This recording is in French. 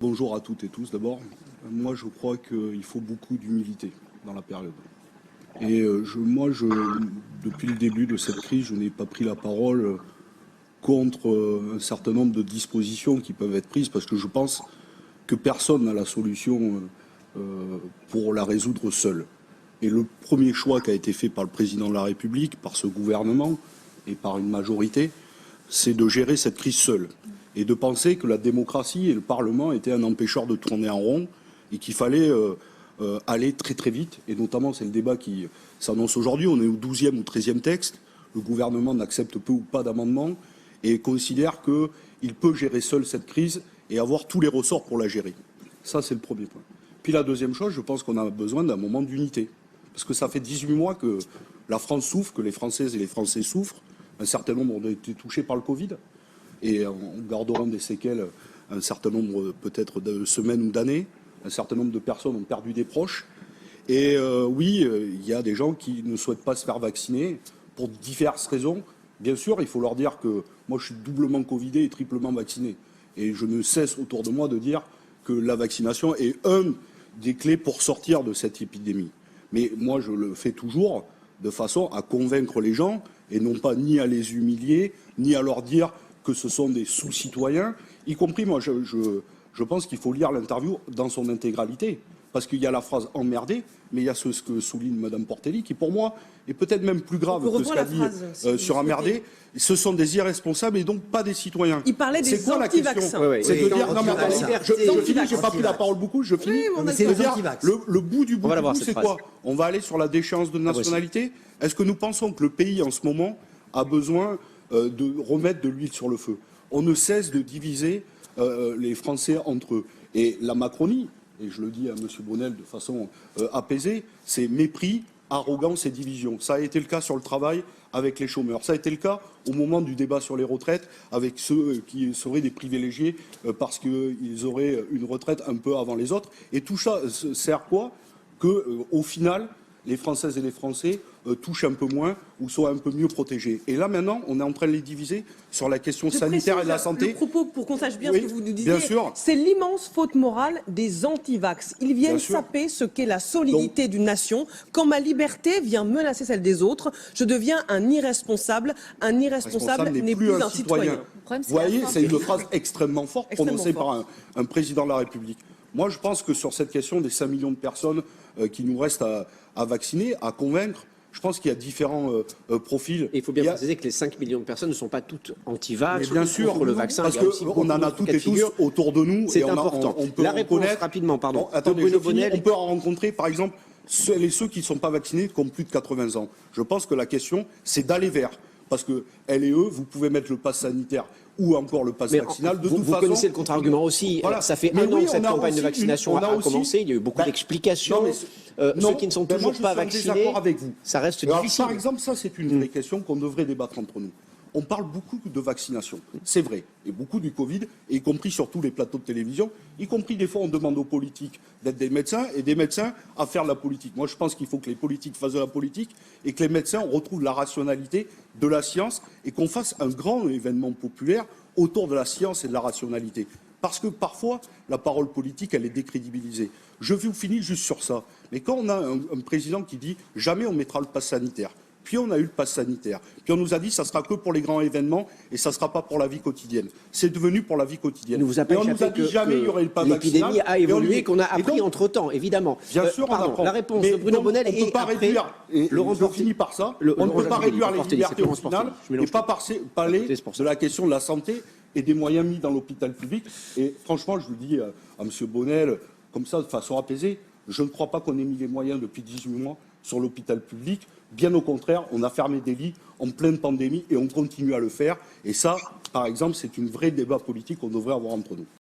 Bonjour à toutes et tous. D'abord, moi je crois qu'il faut beaucoup d'humilité dans la période. Et depuis le début de cette crise, je n'ai pas pris la parole contre un certain nombre de dispositions qui peuvent être prises parce que je pense que personne n'a la solution pour la résoudre seul. Et le premier choix qui a été fait par le président de la République, par ce gouvernement et par une majorité, c'est de gérer cette crise seul. Et de penser que la démocratie et le Parlement étaient un empêcheur de tourner en rond et qu'il fallait aller très très vite. Et notamment, c'est le débat qui s'annonce aujourd'hui. On est au 12e ou 13e texte. Le gouvernement n'accepte peu ou pas d'amendements et considère qu'il peut gérer seul cette crise et avoir tous les ressorts pour la gérer. Ça, c'est le premier point. Puis la deuxième chose, je pense qu'on a besoin d'un moment d'unité. Parce que ça fait 18 mois que la France souffre, que les Françaises et les Français souffrent. Un certain nombre ont été touchés par le Covid. Et on gardera des séquelles un certain nombre peut-être de semaines ou d'années. Un certain nombre de personnes ont perdu des proches. Et oui, il y a des gens qui ne souhaitent pas se faire vacciner pour diverses raisons. Bien sûr, il faut leur dire que moi je suis doublement covidé et triplement vacciné. Et je ne cesse autour de moi de dire que la vaccination est un des clés pour sortir de cette épidémie. Mais moi je le fais toujours de façon à convaincre les gens et non pas ni à les humilier, ni à leur dire que ce sont des sous-citoyens, y compris, moi, je pense qu'il faut lire l'interview dans son intégralité, parce qu'il y a la phrase « emmerdé », mais il y a ce que souligne Mme Portelli, qui pour moi est peut-être même plus grave que ce qu'a dit sur emmerdé. Ce sont des irresponsables et donc pas des citoyens. Il parlait des anti-vaccins. C'est de dire, non mais attendez, je finis, j'ai pas pris la parole beaucoup, je finis. Le bout du bout, c'est quoi? On va aller sur la déchéance de nationalité. Est-ce que nous pensons que le pays en ce moment a besoin de remettre de l'huile sur le feu? On ne cesse de diviser les Français entre eux. Et la Macronie, et je le dis à M. Bonnel de façon apaisée, c'est mépris, arrogance et division. Ça a été le cas sur le travail avec les chômeurs. Ça a été le cas au moment du débat sur les retraites avec ceux qui seraient des privilégiés parce qu'ils auraient une retraite un peu avant les autres. Et tout ça sert quoi? Qu'au final, les Françaises et les Français touchent un peu moins ou soient un peu mieux protégés. Et là, maintenant, on est en train de les diviser sur la question sanitaire et de la santé. Le propos, pour qu'on sache bien ce que vous nous disiez, sûr. C'est l'immense faute morale des anti-vax. Ils viennent saper ce qu'est la solidité d'une nation. Quand ma liberté vient menacer celle des autres, je deviens un irresponsable. Un irresponsable n'est plus un citoyen. Vous voyez, c'est une phrase extrêmement forte prononcée par un président de la République. Moi, je pense que sur cette question des 5 millions de personnes qui nous restent à vacciner, à convaincre, je pense qu'il y a différents profils. Et il faut bien préciser que les 5 millions de personnes ne sont pas toutes anti-vax, bien sûr, contre le vaccin. Parce qu'on en a toutes et tous autour de nous. C'est important. On peut la réponse, rapidement, pardon. Attendez, on peut en rencontrer, par exemple, ceux qui ne sont pas vaccinés, qui ont plus de 80 ans. Je pense que la question, c'est d'aller vers. Parce que elle et eux, vous pouvez mettre le pass sanitaire ou encore le pass vaccinal. Vous connaissez le contre-argument aussi. Voilà. Ça fait un an que cette campagne de vaccination a commencé. Il y a eu beaucoup d'explications. Ceux qui ne sont toujours pas vaccinés, ça reste difficile. Par exemple, ça, c'est une vraie question qu'on devrait débattre entre nous. On parle beaucoup de vaccination, c'est vrai, et beaucoup du Covid, et y compris sur tous les plateaux de télévision, y compris des fois on demande aux politiques d'être des médecins et des médecins à faire de la politique. Moi je pense qu'il faut que les politiques fassent de la politique et que les médecins retrouvent la rationalité de la science et qu'on fasse un grand événement populaire autour de la science et de la rationalité. Parce que parfois, la parole politique, elle est décrédibilisée. Je vous finis juste sur ça. Mais quand on a un président qui dit « jamais on mettra le pass sanitaire », puis on a eu le pass sanitaire. Puis on nous a dit que ça ne sera que pour les grands événements et ça ne sera pas pour la vie quotidienne. C'est devenu pour la vie quotidienne. On nous a dit jamais il y aurait le pass vaccinal. L'épidémie a évolué, qu'on a appris entre-temps, évidemment. Bien sûr, on apprend. La réponse de Bruno Bonnel on ne peut pas réduire, je finis par ça, on ne peut pas réduire les libertés au final et pas parler de la question de la santé et des moyens mis dans l'hôpital public. Et franchement, je vous dis à M. Bonnel, comme ça, de façon apaisée, je ne crois pas qu'on ait mis les moyens depuis 18 mois sur l'hôpital public. Bien au contraire, on a fermé des lits en pleine pandémie et on continue à le faire. Et ça, par exemple, c'est un vrai débat politique qu'on devrait avoir entre nous.